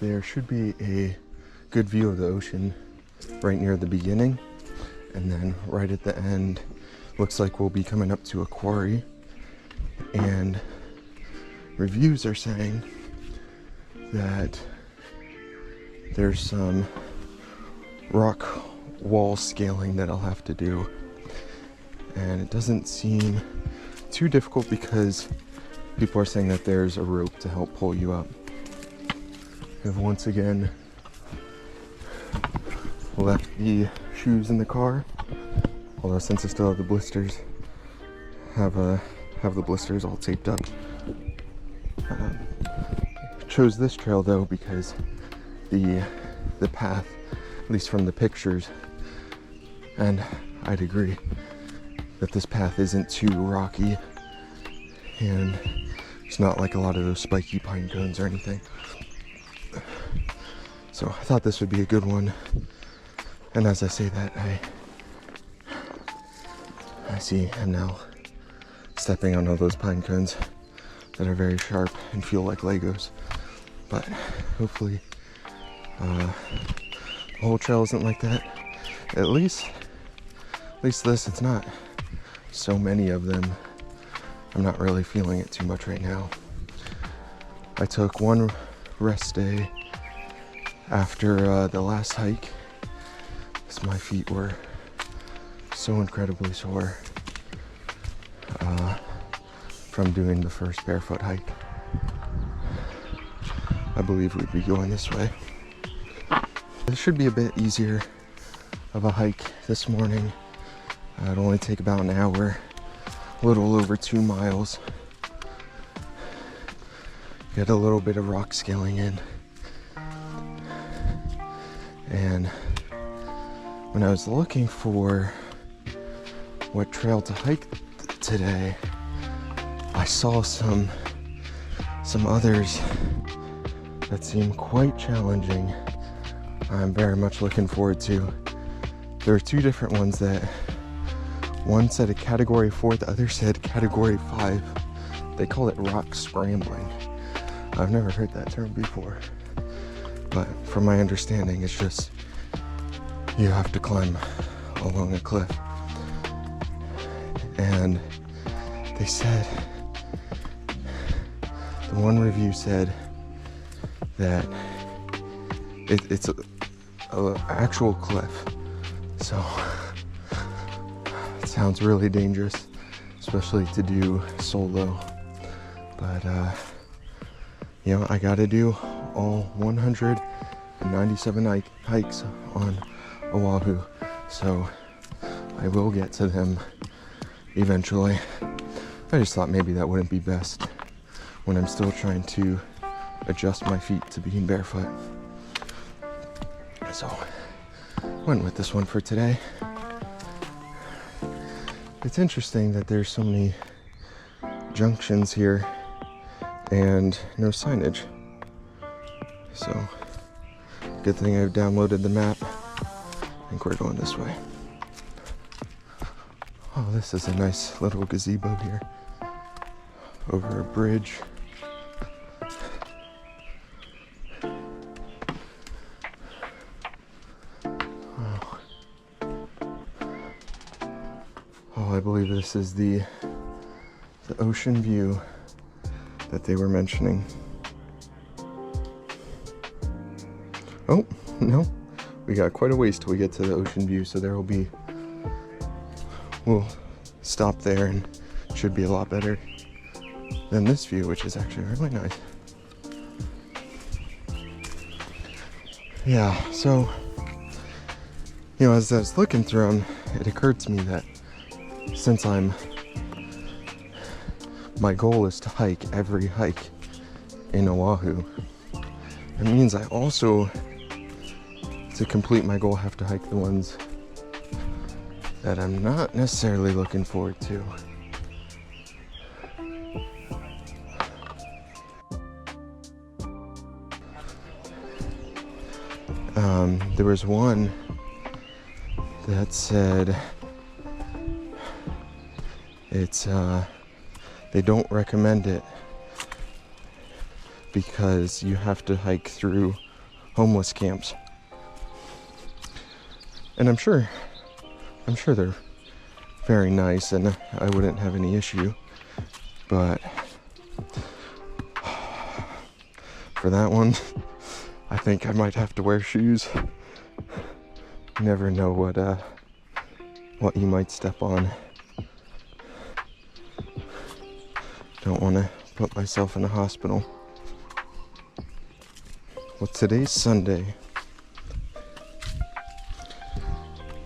there should be a good view of the ocean right near the beginning, and then right at the end looks like we'll be coming up to a quarry, and reviews are saying that there's some rock wall scaling that I'll have to do, and it doesn't seem too difficult because people are saying that there's a rope to help pull you up. I've once again left the shoes in the car, although since I still have the blisters, have the blisters all taped up. Chose this trail though because the path, at least from the pictures, and I'd agree that this path isn't too rocky, and it's not like a lot of those spiky pine cones or anything. So I thought this would be a good one, and as I say that, I see I'm now stepping on all those pine cones that are very sharp and feel like Legos. But hopefully the whole trail isn't like that. At least this, it's not so many of them. I'm not really feeling it too much right now. I took one rest day after the last hike, because my feet were so incredibly sore from doing the first barefoot hike. I believe we'd be going this way. This should be a bit easier of a hike this morning. It'll only take about an hour, a little over 2 miles. Get a little bit of rock scaling in. And when I was looking for what trail to hike today, I saw some others that seem quite challenging. I'm very much looking forward to. There are 2 different ones that one said a category 4, the other said category 5. They call it rock scrambling. I've never heard that term before, but from my understanding, it's just you have to climb along a cliff. And they said, the one review said that it's a actual cliff, so it sounds really dangerous, especially to do solo. But you know, I gotta do all 197 hikes on Oahu, so I will get to them eventually. I just thought maybe that wouldn't be best when I'm still trying to adjust my feet to being barefoot. So went with this one for today. It's interesting that there's so many junctions here and no signage. So good thing I've downloaded the map. I think we're going this way. Oh, this is a nice little gazebo here over a bridge. Oh, I believe this is the Oceanview that they were mentioning. Oh, no. We got quite a ways till we get to the Oceanview, so we'll stop there and it should be a lot better than this view, which is actually really nice. Yeah, so, you know, as I was looking through them, it occurred to me that since my goal is to hike every hike in Oahu, it means I also, to complete my goal, have to hike the ones that I'm not necessarily looking forward to. There was one that said they don't recommend it because you have to hike through homeless camps. And I'm sure they're very nice and I wouldn't have any issue, but for that one, I think I might have to wear shoes. You never know what you might step on. Don't want to put myself in a hospital. Well, today's Sunday.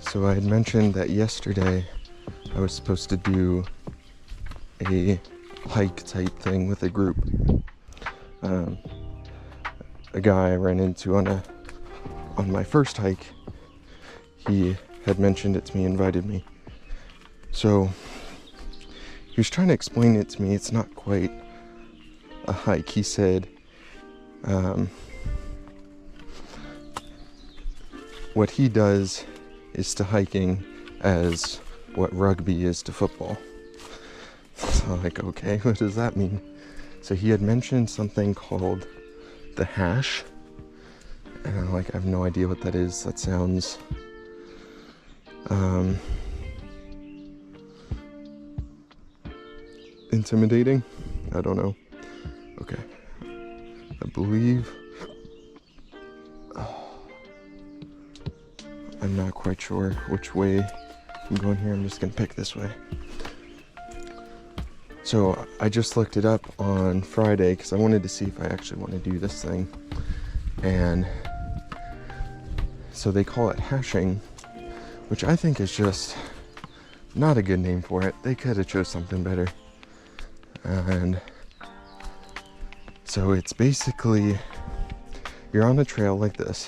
So I had mentioned that yesterday I was supposed to do a hike type thing with a group. A guy I ran into on my first hike, he had mentioned it to me, invited me. So he was trying to explain it to me. It's not quite a hike. He said what he does is to hiking as what rugby is to football. So I'm like, okay, what does that mean? So he had mentioned something called the hash, and I'm like, I have no idea what that is. That sounds intimidating. I don't know. Okay, I believe I'm not quite sure which way I'm going here. I'm just gonna pick this way. So I just looked it up on Friday because I wanted to see if I actually want to do this thing. And so they call it hashing, which I think is just not a good name for it. They could have chose something better. And so it's basically, you're on a trail like this.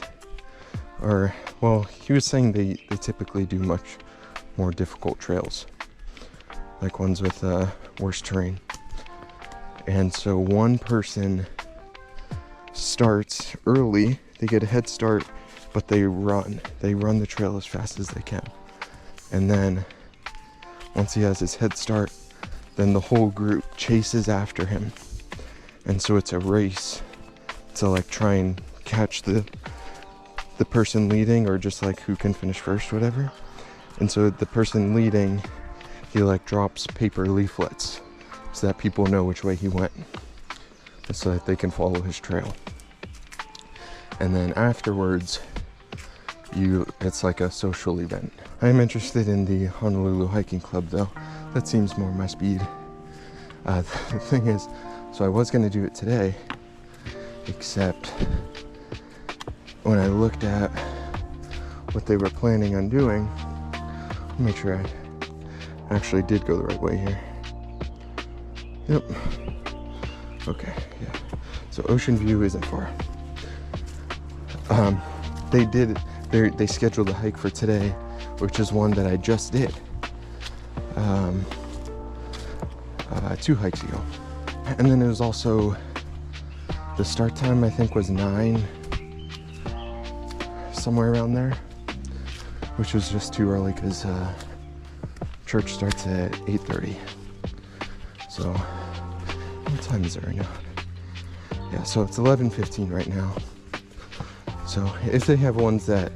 Or, well, he was saying they typically do much more difficult trails, like ones with worse terrain. And so one person starts early, they get a head start, but they run the trail as fast as they can. And then once he has his head start, then the whole group chases after him. And so it's a race to like try and catch the person leading, or just like who can finish first, whatever. And so the person leading, he like drops paper leaflets so that people know which way he went, so that they can follow his trail. And then afterwards, it's like a social event. I'm interested in the Honolulu hiking club though. That seems more my speed. The thing is, so I was gonna do it today, except when I looked at what they were planning on doing, I'll make sure I actually did go the right way here. Yep. Okay, yeah. So Oceanview isn't far. They scheduled a hike for today, which is one that I just did 2 hikes ago. And then it was also, the start time I think was 9, somewhere around there, which was just too early because church starts at 8:30. So what time is it right now? Yeah, so it's 11:15 right now. So if they have ones that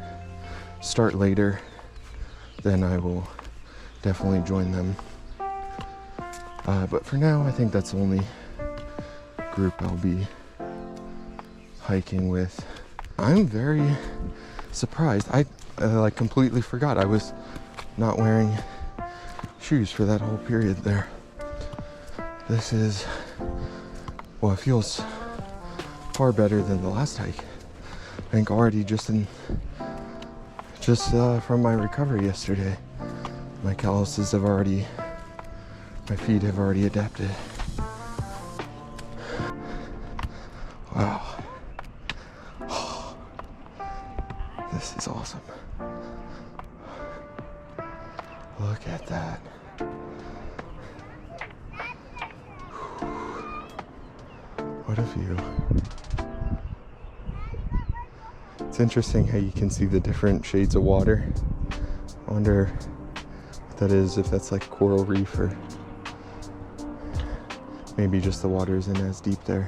start later, then I will definitely join them. But for now, I think that's the only group I'll be hiking with. I'm very surprised. I like completely forgot I was not wearing shoes for that whole period there. This is, well, it feels far better than the last hike. I think already just from my recovery yesterday, my calluses have already, my feet have already adapted. Wow. This is awesome. Look at that. What a view. It's interesting how you can see the different shades of water. I wonder what that is, if that's like coral reef or maybe just the water isn't as deep there.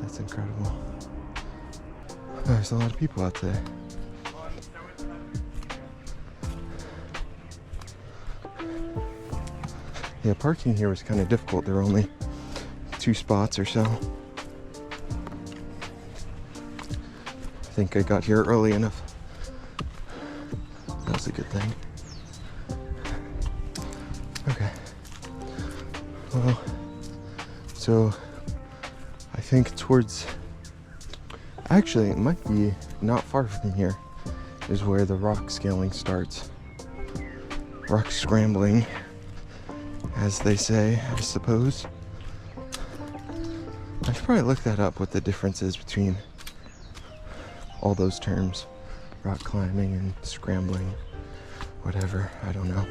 That's incredible. There's a lot of people out today. Yeah, parking here was kind of difficult. There were only 2 spots or so. I think I got here early enough. That was a good thing. Okay. Well, so I think towards, actually it might be not far from here is where the rock scaling starts. Rock scrambling, as they say, I suppose. I should probably look that up, what the difference is between all those terms. Rock climbing and scrambling, whatever, I don't know.